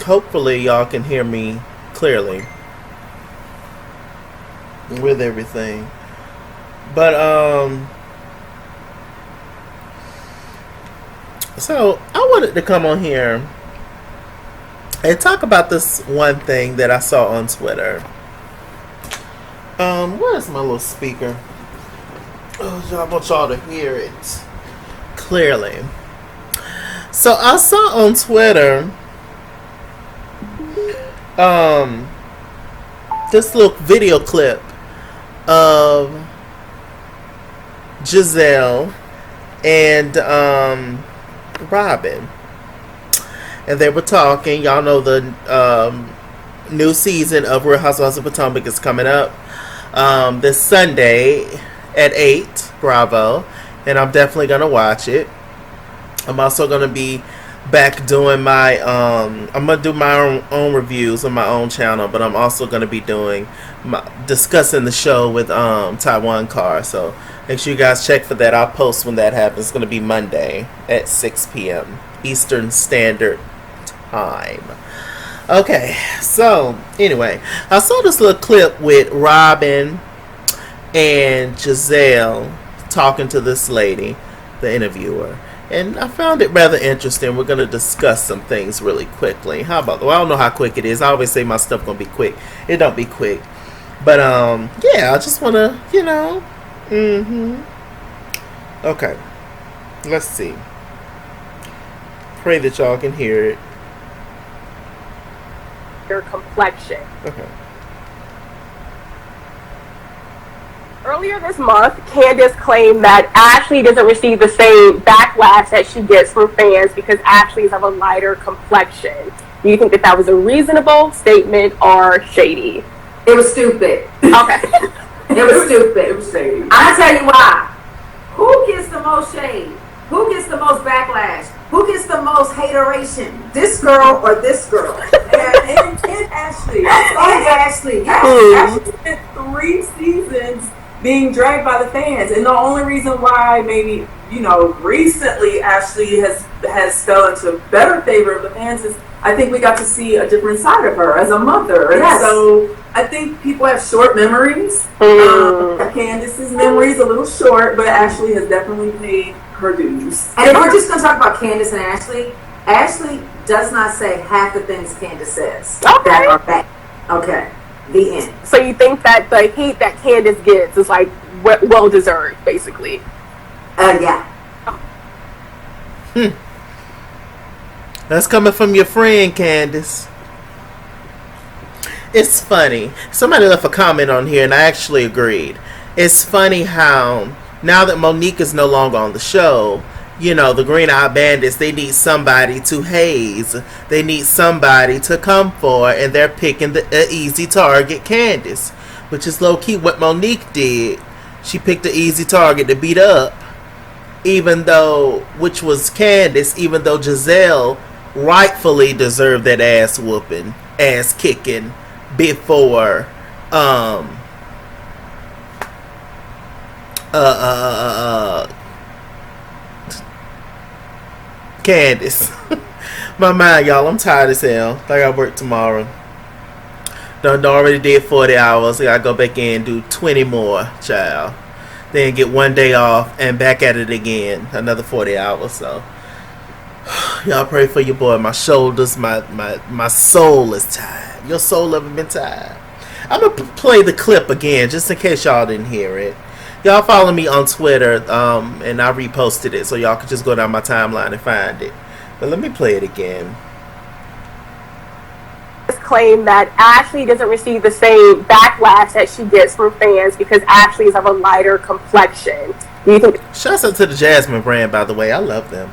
Hopefully y'all can hear me clearly with everything. But so I wanted to come on here and talk about this one thing that I saw on Twitter. Where's my little speaker? Oh, I want y'all to hear it clearly. So I saw on Twitter this little video clip of Gizelle and Robyn, and they were talking. Y'all know the new season of Real Housewives of Potomac is coming up this Sunday at 8 Bravo, and I'm definitely gonna watch it. I'm also gonna be back doing my I'm gonna do my own reviews on my own channel, but I'm also gonna be doing discussing the show with Taiwan Car. So make sure you guys check for that. I'll post when that happens. It's gonna be Monday at 6 p.m. Eastern Standard Time. Okay, so anyway, I saw this little clip with Robyn and Gizelle talking to this lady, the interviewer, and I found it rather interesting. We're going to discuss some things really quickly. How about, well, I don't know how quick it is. I always say my stuff going to be quick. It don't be quick. But, yeah, I just want to, Okay. Let's see. Pray that y'all can hear it. Your complexion. Okay. Earlier this month, Candace claimed that Ashley doesn't receive the same backlash that she gets from fans because Ashley is of a lighter complexion. Do you think that that was a reasonable statement or shady? It was stupid. Okay. It was stupid. It was shady. I'll tell you why. Who gets the most shade? Who gets the most backlash? Who gets the most hateration? This girl or this girl? And Ashley. And Ashley. Ashley spent 3 seasons being dragged by the fans, and the only reason why maybe recently Ashley has fell into better favor of the fans is I think we got to see a different side of her as a mother. Yes. And so I think people have short memories. Candace's memory is a little short, but Ashley has definitely paid her dues. And if we're just going to talk about Candace and Ashley does not say half the things Candace says. Okay. That are bad. Okay. The end. So you think that the heat that Candace gets is like well deserved, basically? Yeah. That's coming from your friend, Candace. It's funny. Somebody left a comment on here, and I actually agreed. It's funny how now that Monique is no longer on the show, the Green Eye Bandits, they need somebody to haze. They need somebody to come for, and they're picking the easy target, Candace, which is low-key what Monique did. She picked the easy target to beat up, which was Candace, even though Gizelle rightfully deserved that ass whooping, ass kicking before Candace. My mind, y'all, I'm tired as hell. I gotta work tomorrow. Done already did 40 hours. I gotta go back in and do 20 more, child. Then get 1 day off and back at it again. Another 40 hours, so y'all pray for your boy. My shoulders, my soul is tired. Your soul ever been tired? I'm gonna play the clip again just in case y'all didn't hear it. Y'all follow me on Twitter, and I reposted it, so y'all can just go down my timeline and find it. But let me play it again. Claim that Ashley doesn't receive the same backlash that she gets from fans because Ashley is of a lighter complexion. Do you think Shouts out to the Jasmine brand, by the way. I love them.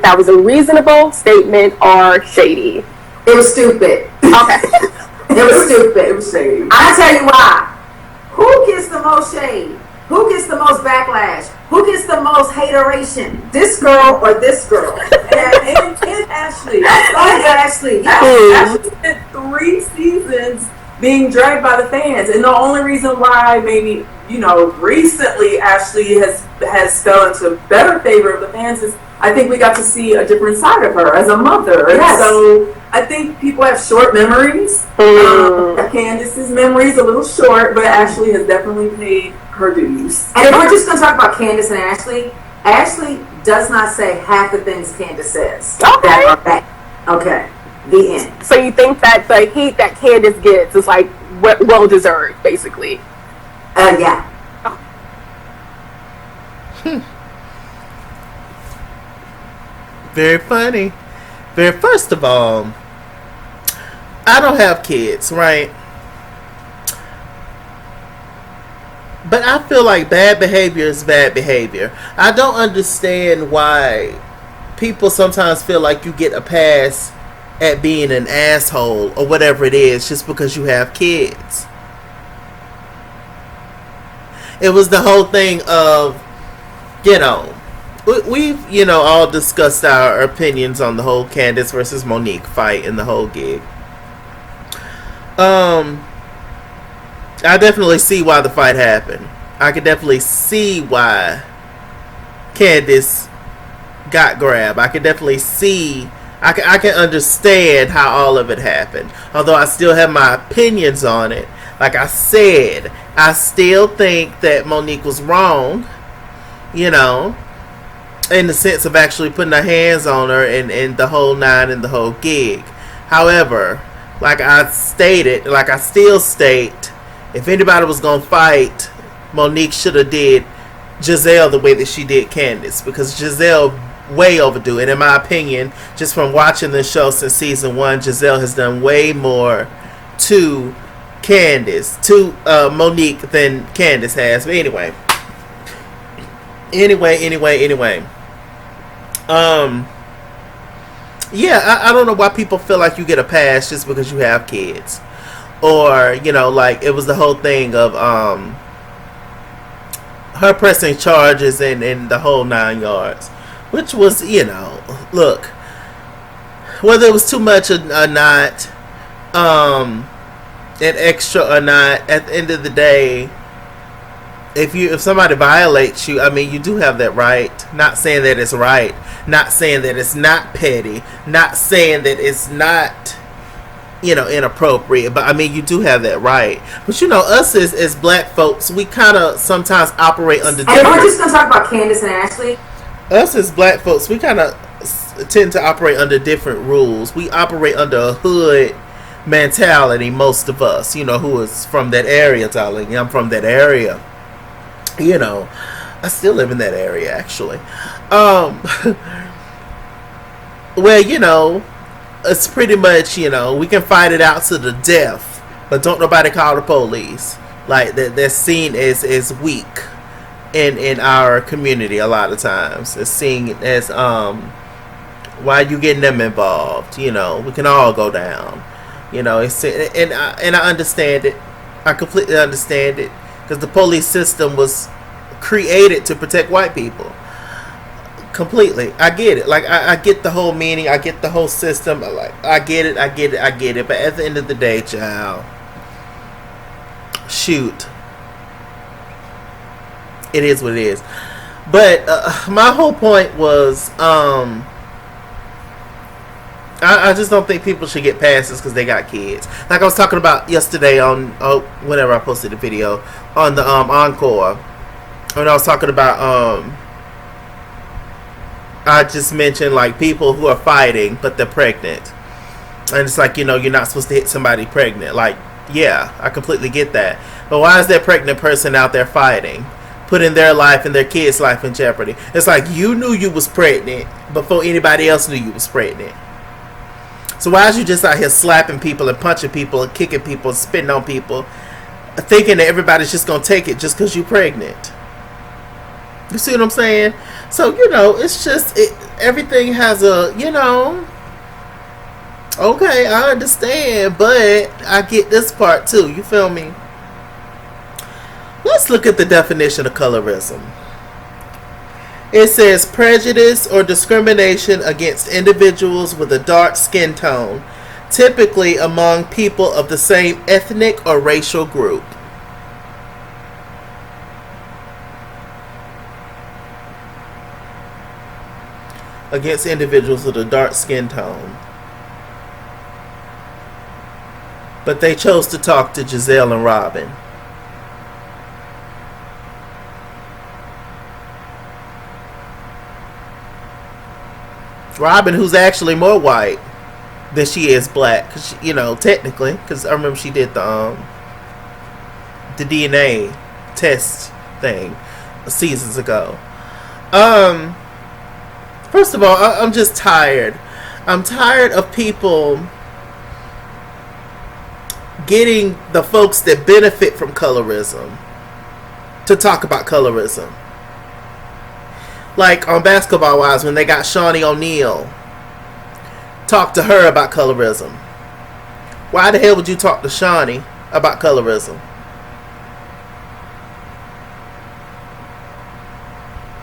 that was a reasonable statement or shady? It was stupid. Okay. It was stupid. It was shady. I'll tell you why. Who gets the most shade? Who gets the most backlash? Who gets the most hateration? This girl or this girl? And Ashley. And Ashley. Ashley spent 3 seasons being dragged by the fans, and the only reason why maybe recently Ashley has fell into better favor of the fans is I think we got to see a different side of her as a mother. Yes. So I think people have short memories. Candace's memory is a little short, but Ashley has definitely paid her dues. And if we're just going to talk about Candace and Ashley, Ashley does not say half the things Candace says. Okay. That are bad. Okay. The end. So you think that the heat that Candace gets is like well deserved, basically? Yeah. Very funny. First of all, I don't have kids, right? But I feel like bad behavior is bad behavior. I don't understand why people sometimes feel like you get a pass at being an asshole or whatever it is just because you have kids. It was the whole thing of, we've, all discussed our opinions on the whole Candace versus Monique fight and the whole gig. I definitely see why the fight happened. I can definitely see why Candace got grabbed. I can definitely see, I can understand how all of it happened. Although I still have my opinions on it. Like I said, I still think that Monique was wrong, in the sense of actually putting her hands on her and the whole nine and the whole gig. However, like I still state, if anybody was going to fight, Monique should have did Gizelle the way that she did Candace. Because Gizelle way overdue. And in my opinion, just from watching the show since season 1, Gizelle has done way more to Monique than Candace has. But anyway. Yeah, I don't know why people feel like you get a pass just because you have kids. Or, like it was the whole thing of her pressing charges and the whole 9 yards. Which was, look, whether it was too much or not, an extra or not, at the end of the day, if somebody violates you, you do have that right. Not saying that it's right. Not saying that it's not petty. Not saying that it's not, inappropriate. But you do have that right. But us as black folks, we kind of sometimes operate under. And we're just gonna talk about Candace and Ashley. Us as black folks, we kind of tend to operate under different rules. We operate under a hood mentality. Most of us, who is from that area, darling. I'm from that area. I still live in that area, actually. Well, it's pretty much, we can fight it out to the death, but don't nobody call the police. Like, they're seen as weak in our community a lot of times. It's seen as, why you getting them involved? We can all go down. It's, and I understand it. I completely understand it. Because the police system was created to protect white people. Completely. I get it. Like, I get the whole meaning. I get the whole system. I get it. But at the end of the day, child, shoot. It is what it is. But my whole point was, I just don't think people should get passes because they got kids. Like I was talking about yesterday on, whenever I posted the video, on the Encore. When I was talking about, I just mentioned like people who are fighting, but they're pregnant. And it's like, you're not supposed to hit somebody pregnant. Like, yeah, I completely get that. But why is that pregnant person out there fighting? Putting their life and their kids' life in jeopardy. It's like you knew you was pregnant before anybody else knew you was pregnant. So why is you just out here slapping people and punching people and kicking people and spitting on people, thinking that everybody's just going to take it just because you're pregnant? You see what I'm saying? So, it's just, everything has a, okay, I understand, but I get this part too. You feel me? Let's look at the definition of colorism. It says prejudice or discrimination against individuals with a dark skin tone, typically among people of the same ethnic or racial group. against individuals with a dark skin tone. But they chose to talk to Gizelle and Robyn. Robyn, who's actually more white than she is black, cause she, technically, because I remember she did the DNA test thing seasons ago. First of all, I'm just tired. I'm tired of people getting the folks that benefit from colorism to talk about colorism. Like on Basketball Wives, when they got Shawnee O'Neal, talk to her about colorism. Why the hell would you talk to Shawnee about colorism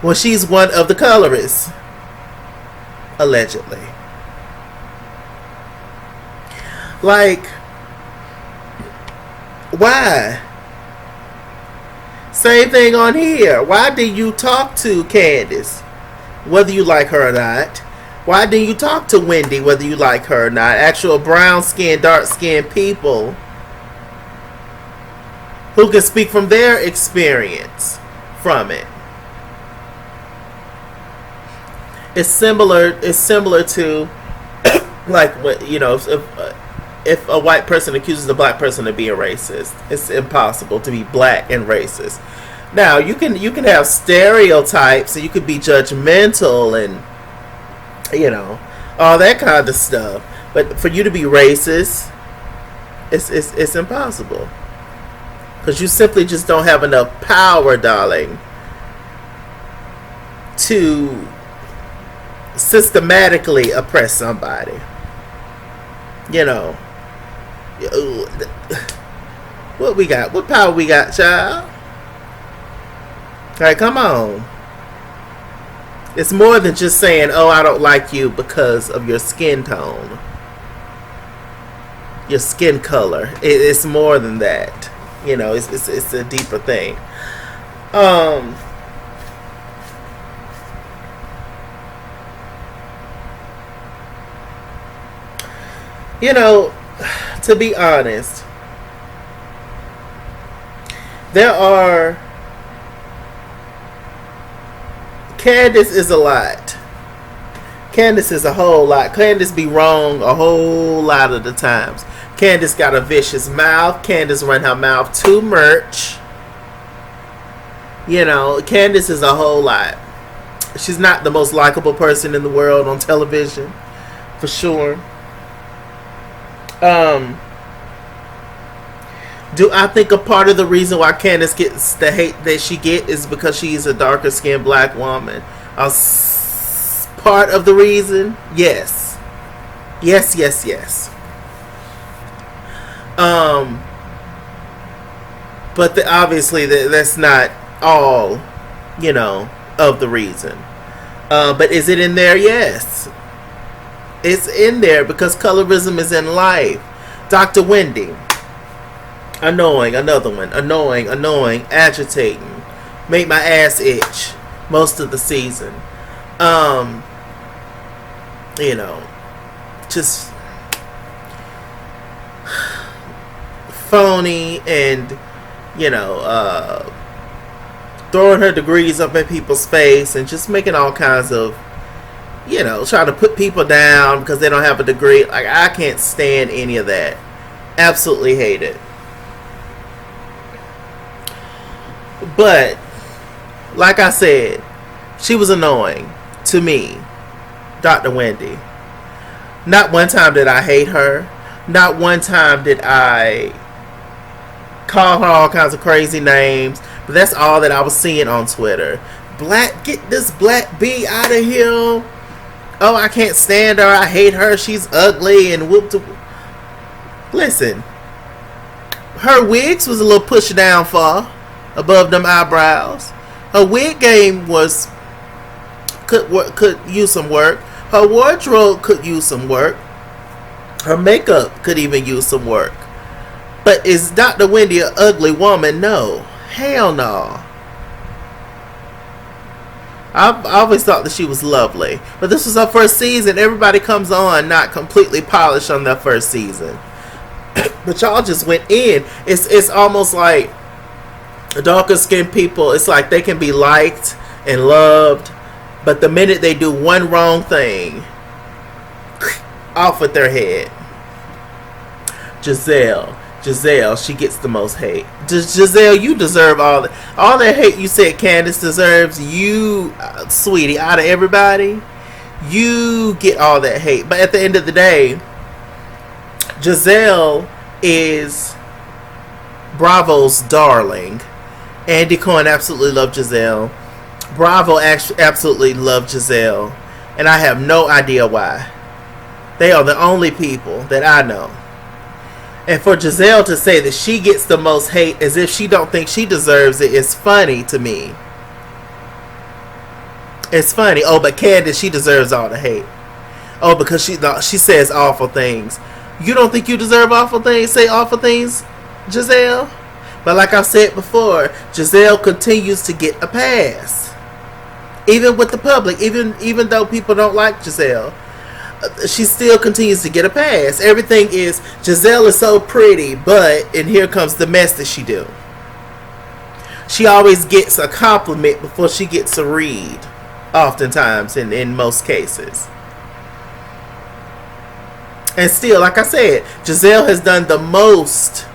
when she's one of the colorists, allegedly? Like, why? Same thing on here. Why did you talk to Candace, whether you like her or not? Why didn't you talk to Wendy, whether you like her or not? Actual brown skinned, dark skinned people who can speak from their experience from it. It's similar to like what, if a white person accuses a black person of being racist, it's impossible to be black and racist. Now you can have stereotypes and you could be judgmental and all that kind of stuff, but for you to be racist, it's impossible, because you simply just don't have enough power, darling, to systematically oppress somebody. What we got? What power we got, child? Alright, come on. It's more than just saying, oh, I don't like you because of your skin tone, your skin color. It's more than that. It's a deeper thing. To be honest, Candace is a lot. Candace is a whole lot. Candace be wrong a whole lot of the times. Candace got a vicious mouth. Candace run her mouth too much. Candace is a whole lot. She's not the most likable person in the world on television, for sure. Do I think a part of the reason why Candace gets the hate that she get is because she's a darker skinned black woman? Part of the reason? Yes. Yes. But obviously that's not all, of the reason. But is it in there? Yes. It's in there because colorism is in life. Dr. Wendy. Annoying, another one. Annoying, agitating. Make my ass itch most of the season. Just phony and, throwing her degrees up in people's face and just making all kinds of, trying to put people down because they don't have a degree. Like, I can't stand any of that. Absolutely hate it. But, like I said, she was annoying to me, Dr. Wendy. Not one time did I hate her. Not one time did I call her all kinds of crazy names. But that's all that I was seeing on Twitter. Get this black bee out of here. Oh, I can't stand her. I hate her. She's ugly and whoop. Listen, her wigs was a little pushed down far above them eyebrows. Her wig game could use some work. Her wardrobe could use some work. Her makeup could even use some work. But is Dr. Wendy an ugly woman? No. Hell no. I always thought that she was lovely, but this was her first season. Everybody comes on not completely polished on their first season, but y'all just went in. It's almost like darker skinned people. It's like they can be liked and loved, but the minute they do one wrong thing, off with their head. Gizelle, she gets the most hate. Gizelle, you deserve all that hate you said Candace deserves. You, sweetie, out of everybody, you get all that hate. But at the end of the day, Gizelle is Bravo's darling. Andy Cohen absolutely loved Gizelle. Bravo absolutely loved Gizelle. And I have no idea why. They are the only people that I know. And for Gizelle to say that she gets the most hate as if she don't think she deserves it is funny to me. It's funny. Oh, but Candace, she deserves all the hate. Oh, because she says awful things. You don't think you deserve awful things? Say awful things, Gizelle? But like I said before, Gizelle continues to get a pass. Even with the public, even though people don't like Gizelle, she still continues to get a pass. Everything is, Gizelle is so pretty, but, and here comes the mess that she do. She always gets a compliment before she gets a read, oftentimes, in most cases. And still, like I said, Gizelle has done the most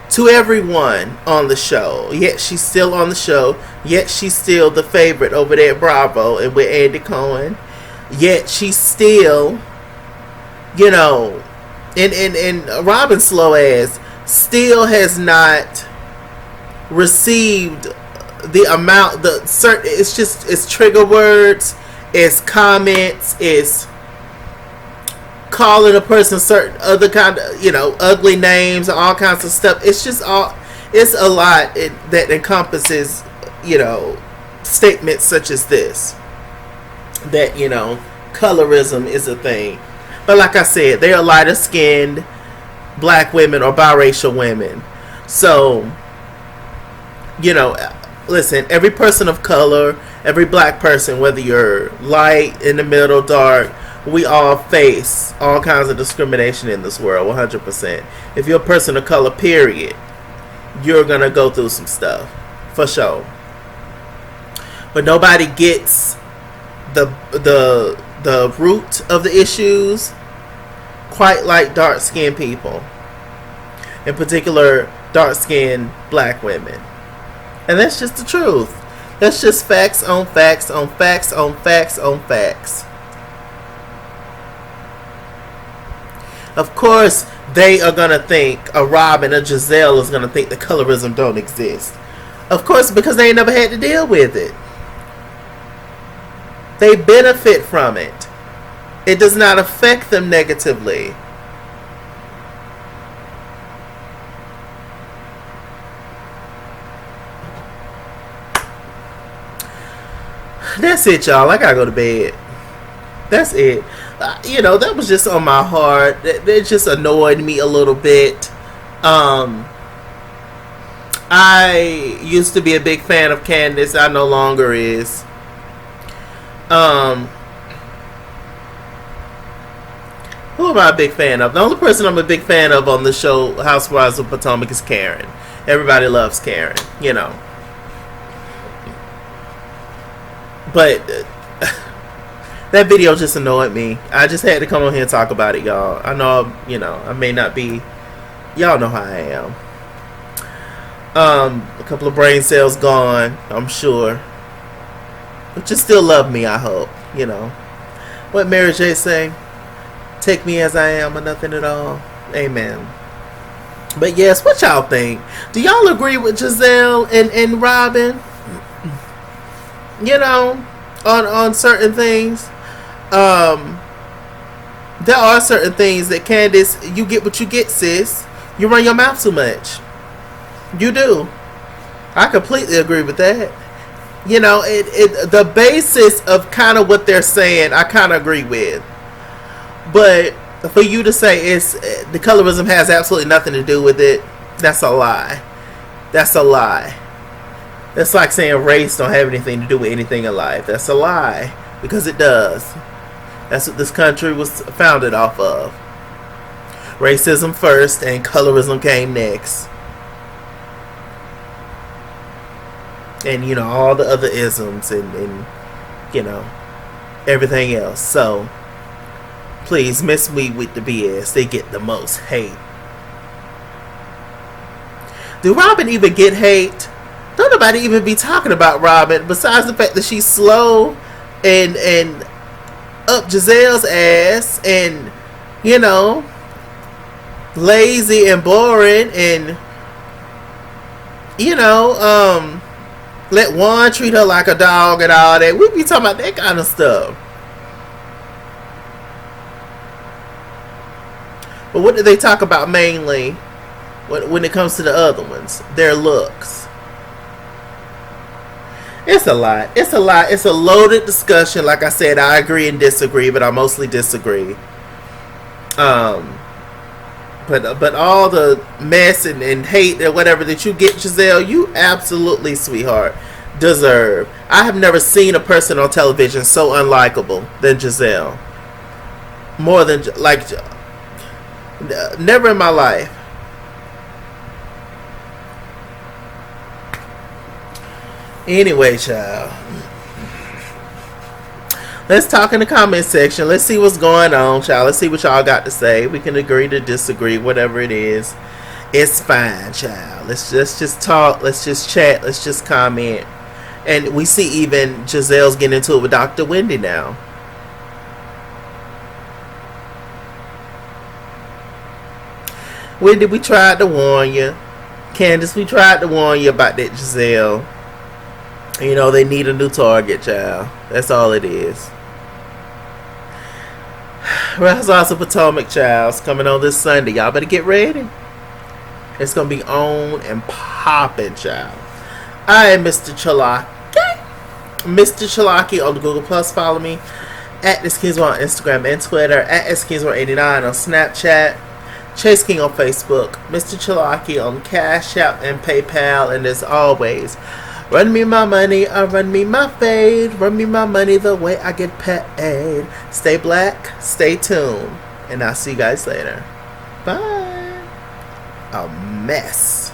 to everyone on the show. Yet she's still on the show. Yet she's still the favorite over there at Bravo and with Andy Cohen. Yet she's still, you know, and Robyn slow ass still has not received the amount, the certain, it's trigger words, it's comments, it's calling a person certain other kind of, you know, ugly names, all kinds of stuff. It's just all, it's a lot that encompasses, you know, statements such as this, that, you know, colorism is a thing. But like I said, they are lighter skinned black women or biracial women. So, you know, listen, every person of color, every black person, whether you're light, in the middle, dark, we all face all kinds of discrimination in this world, 100%. If you're a person of color, period, you're going to go through some stuff, for sure. But nobody gets the root of the issues quite like dark-skinned people. In particular, dark-skinned black women. And that's just the truth. That's just facts on facts on facts on facts on facts. Of course, they are going to think, a Robyn, a Gizelle is going to think that colorism don't exist. Of course, because they ain't never had to deal with it. They benefit from it. It does not affect them negatively. That's it, y'all. I gotta go to bed. That's it. You know, that was just on my heart. It just annoyed me a little bit. I used to be a big fan of Candace. I no longer is. Who am I a big fan of? The only person I'm a big fan of on the show Housewives of Potomac is Karen. Everybody loves Karen, you know. But that video just annoyed me. I just had to come on here and talk about it, y'all. I know, you know, I may not be, y'all know how I am. A couple of brain cells gone, I'm sure. But you still love me, I hope, you know. What Mary J say? Take me as I am or nothing at all. Amen. But yes, what y'all think? Do y'all agree with Gizelle and Robyn? You know, on certain things. There are certain things that Candace, you get what you get, sis. You run your mouth too much. You do. I completely agree with that. You know, the basis of kind of what they're saying, I kind of agree with. But for you to say the colorism has absolutely nothing to do with it, that's a lie. That's a lie. That's like saying race don't have anything to do with anything in life. That's a lie, because it does. That's what this country was founded off of. Racism first and colorism came next. And, you know, all the other isms and you know, everything else. So, please, miss me with the BS. They get the most hate. Do Robyn even get hate? Don't nobody even be talking about Robyn, besides the fact that she's slow and up Gizelle's ass and, you know, lazy and boring and, you know, let Juan treat her like a dog and all that. We be talking about that kind of stuff. But what do they talk about mainly when it comes to the other ones? Their looks. It's a lot. It's a lot. It's a loaded discussion. Like I said, I agree and disagree, but I mostly disagree. But all the mess and hate and whatever that you get, Gizelle, you absolutely, sweetheart, deserve. I have never seen a person on television so unlikable than Gizelle. More than, like, never in my life. Anyway, child, let's talk in the comment section. Let's see what's going on, child. Let's see what y'all got to say. We can agree to disagree, whatever it is. It's fine, child. Let's just talk. Let's just chat. Let's just comment. And we see even Gizelle's getting into it with Dr. Wendy now. Wendy, we tried to warn you. Candace, we tried to warn you about that, Gizelle. You know, they need a new target, child. That's all it is. Housewives of Potomac, child, coming on this Sunday. Y'all better get ready. It's going to be on and popping, child. I am Mr. Chalaki. Mr. Chalaki on the Google Plus. Follow me at This Kingswell on Instagram and Twitter. At SKingswell89 on Snapchat. Chase King on Facebook. Mr. Chalaki on Cash App and PayPal. And as always, run me my money, or run me my fade. Run me my money the way I get paid. Stay black, stay tuned. And I'll see you guys later. Bye. A mess.